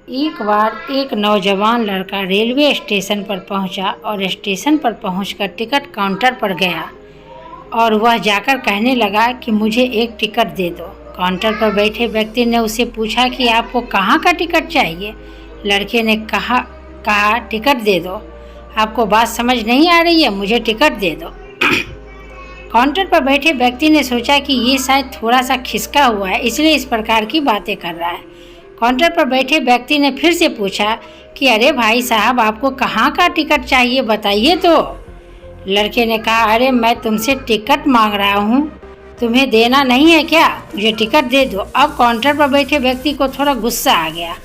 एक बार एक नौजवान लड़का रेलवे स्टेशन पर पहुंचा और स्टेशन पर पहुंचकर टिकट काउंटर पर गया और वह जाकर कहने लगा कि मुझे एक टिकट दे दो। काउंटर पर बैठे व्यक्ति ने उससे पूछा कि आपको कहाँ का टिकट चाहिए। लड़के ने कहा टिकट दे दो। आपको बात समझ नहीं आ रही है, मुझे टिकट दे दो। काउंटर पर बैठे व्यक्ति ने सोचा कि ये शायद थोड़ा सा खिसका हुआ है, इसलिए इस प्रकार की बातें कर रहा है। काउंटर पर बैठे व्यक्ति ने फिर से पूछा कि अरे भाई साहब, आपको कहाँ का टिकट चाहिए, बताइए तो। लड़के ने कहा, अरे मैं तुमसे टिकट मांग रहा हूँ, तुम्हें देना नहीं है क्या? मुझे टिकट दे दो। अब काउंटर पर बैठे व्यक्ति को थोड़ा गुस्सा आ गया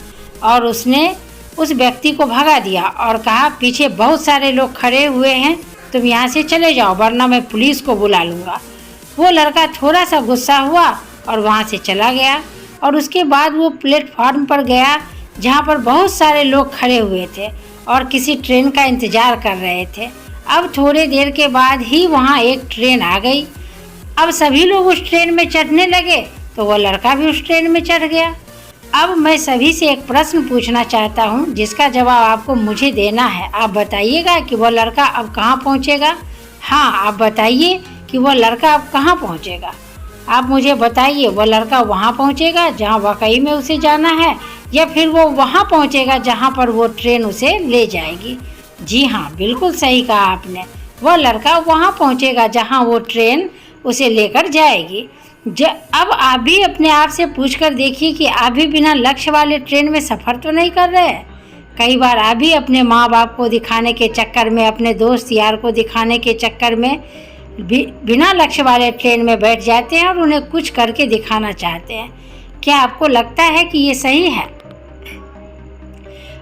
और उसने उस व्यक्ति को भगा दिया और कहा, पीछे बहुत सारे लोग खड़े हुए हैं, तुम यहाँ से चले जाओ वरना मैं पुलिस को बुला लूँगा। वो लड़का थोड़ा सा गुस्सा हुआ और वहाँ से चला गया और उसके बाद वो प्लेटफॉर्म पर गया जहाँ पर बहुत सारे लोग खड़े हुए थे और किसी ट्रेन का इंतज़ार कर रहे थे। अब थोड़ी देर के बाद ही वहाँ एक ट्रेन आ गई। अब सभी लोग उस ट्रेन में चढ़ने लगे तो वह लड़का भी उस ट्रेन में चढ़ गया। अब मैं सभी से एक प्रश्न पूछना चाहता हूँ जिसका जवाब आपको मुझे देना है। आप बताइएगा कि वह लड़का अब कहाँ पहुँचेगा। हाँ, आप बताइए कि वह लड़का अब कहाँ पहुँचेगा। आप मुझे बताइए, वह लड़का वहाँ पहुँचेगा जहाँ वाकई में उसे जाना है, या फिर वो वहाँ पहुँचेगा जहाँ पर वो ट्रेन उसे ले जाएगी। जी हाँ, बिल्कुल सही कहा आपने। वह लड़का वहाँ पहुँचेगा जहाँ वो ट्रेन उसे लेकर जाएगी। अब आप भी अपने आप से पूछकर देखिए कि आप भी बिना लक्ष्य वाले ट्रेन में सफ़र तो नहीं कर रहे। कई बार आप भी अपने माँ बाप को दिखाने के चक्कर में, अपने दोस्त यार को दिखाने के चक्कर में बिना लक्ष्य वाले ट्रेन में बैठ जाते हैं और उन्हें कुछ करके दिखाना चाहते हैं। क्या आपको लगता है कि ये सही है?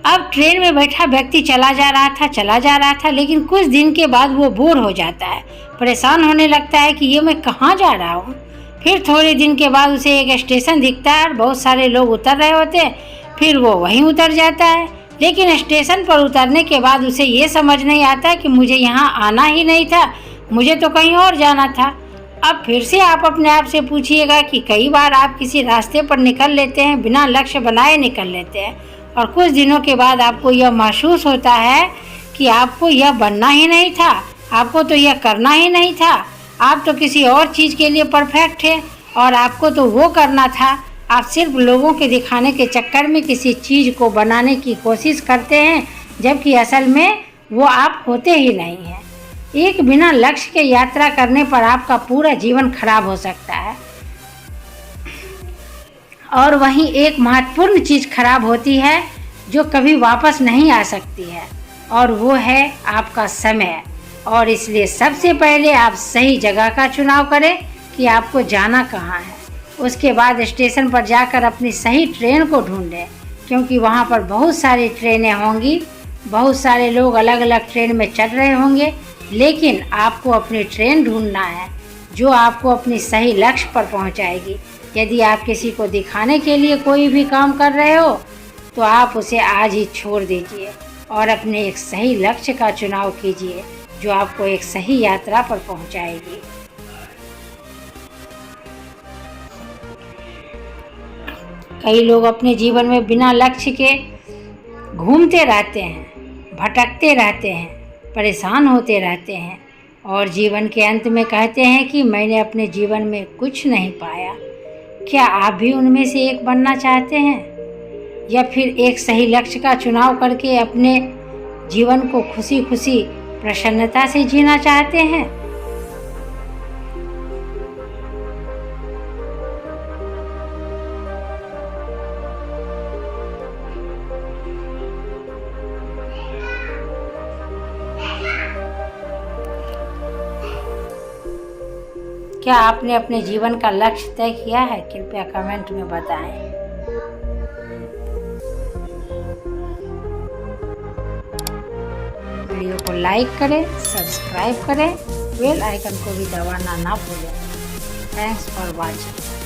अब ट्रेन में बैठा व्यक्ति चला जा रहा था, लेकिन कुछ दिन के बाद वो बोर हो जाता है, परेशान होने लगता है कि ये मैं कहाँ जा रहा हूँ। फिर थोड़े दिन के बाद उसे एक स्टेशन दिखता है और बहुत सारे लोग उतर रहे होते हैं। फिर वो वहीं उतर जाता है, लेकिन स्टेशन पर उतरने के बाद उसे ये समझ नहीं आता कि मुझे यहाँ आना ही नहीं था, मुझे तो कहीं और जाना था। अब फिर से आप अपने आप से पूछिएगा कि कई बार आप किसी रास्ते पर निकल लेते हैं, बिना लक्ष्य बनाए निकल लेते हैं, और कुछ दिनों के बाद आपको यह महसूस होता है कि आपको यह बनना ही नहीं था, आपको तो यह करना ही नहीं था, आप तो किसी और चीज़ के लिए परफेक्ट है और आपको तो वो करना था। आप सिर्फ लोगों के दिखाने के चक्कर में किसी चीज़ को बनाने की कोशिश करते हैं, जबकि असल में वो आप होते ही नहीं हैं। एक बिना लक्ष्य के यात्रा करने पर आपका पूरा जीवन खराब हो सकता है। और वहीं एक महत्वपूर्ण चीज़ खराब होती है जो कभी वापस नहीं आ सकती है, और वो है आपका समय। और इसलिए सबसे पहले आप सही जगह का चुनाव करें कि आपको जाना कहाँ है। उसके बाद स्टेशन पर जाकर अपनी सही ट्रेन को ढूंढें, क्योंकि वहाँ पर बहुत सारी ट्रेनें होंगी, बहुत सारे लोग अलग अलग ट्रेन में चढ़ रहे होंगे, लेकिन आपको अपनी ट्रेन ढूंढना है जो आपको अपनी सही लक्ष्य पर पहुँचाएगी। यदि आप किसी को दिखाने के लिए कोई भी काम कर रहे हो तो आप उसे आज ही छोड़ दीजिए और अपने एक सही लक्ष्य का चुनाव कीजिए जो आपको एक सही यात्रा पर पहुंचाएगी। कई लोग अपने जीवन में बिना लक्ष्य के घूमते रहते हैं, भटकते रहते हैं, परेशान होते रहते हैं और जीवन के अंत में कहते हैं कि मैंने अपने जीवन में कुछ नहीं पाया। क्या आप भी उनमें से एक बनना चाहते हैं, या फिर एक सही लक्ष्य का चुनाव करके अपने जीवन को खुशी खुशी प्रसन्नता से जीना चाहते हैं? क्या आपने अपने जीवन का लक्ष्य तय किया है? कृपया कमेंट में बताएं। वीडियो को लाइक करें, सब्सक्राइब करें, बेल आइकन को भी दबाना ना भूलें। Thanks for watching.